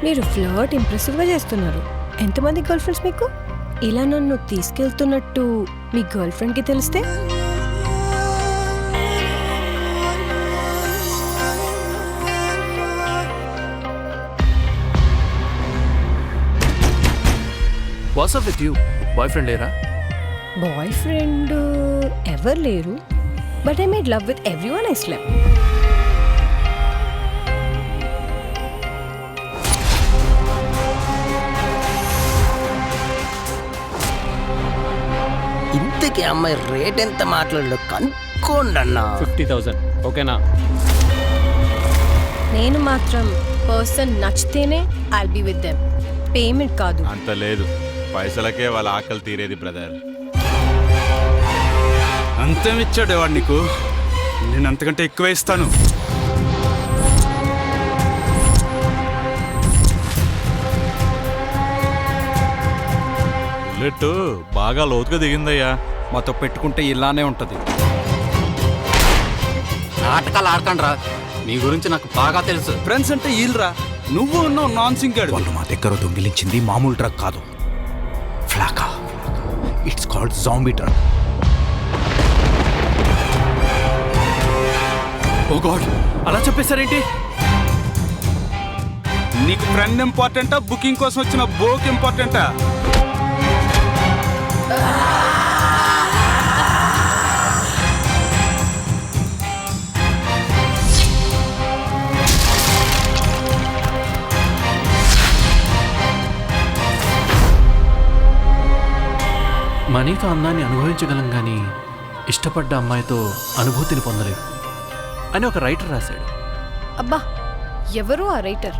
మీరు ఫ్లర్ట్ ఇంప్రెసివ్గా చేస్తున్నారు. ఎంతమంది గర్ల్ ఫ్రెండ్స్ మీకు? ఇలా నన్ను తీసుకెళ్తున్నట్టు మీ గర్ల్ ఫ్రెండ్కి తెలిస్తే? WhatsApp with you boy friend లేరా? బాయ్ ఫ్రెండ్ ఎవరు లేరు, but I made love with everyone I slept. ఇంతకీ అమ్మాయి రేట్ ఎంత మాట్లాడలో కనుక్కోండి అన్నా. 50,000 ఓకేనా? నేను మాత్రం పర్సన్ నచ్చితేనే I'll be with them, payment కాదు. అంత లేదు, పైసలకే వాళ్ళ ఆకలి తీరేది బ్రదర్. అంతేమిచ్చాడు వాడు నీకు? నేను అంతకంటే ఎక్కువ ఇస్తాను. బుల్లెట్ బాగా లోతుగా దిగిందయ్యా. మాతో పెట్టుకుంటే ఇలానే ఉంటది. నాటకాలు ఆడకండ్రా, మీ గురించి నాకు బాగా తెలుసు. ఫ్రెండ్స్ అంటే ఈల్రా, నువ్వు ఉన్నావు నాన్ సింగాడు. వాళ్ళు మా దగ్గర దొంగిలించింది మామూలు డ్రగ్ కాదు, flakka. It's called zombie drug. Oh god, అలా చెప్పేశారేంటి? నీకు ఫ్రెండ్ ఇంపార్టెంటా, బుకింగ్ కోసం వచ్చిన బోక్ ఇంపార్టెంటా? మనీతో అందాన్ని అనుభవించగలం కానీ ఇష్టపడ్డ అమ్మాయితో అనుభూతిని పొందలేం అని ఒక రైటర్ రాశాడు. అబ్బా, ఎవరు ఆ రైటర్?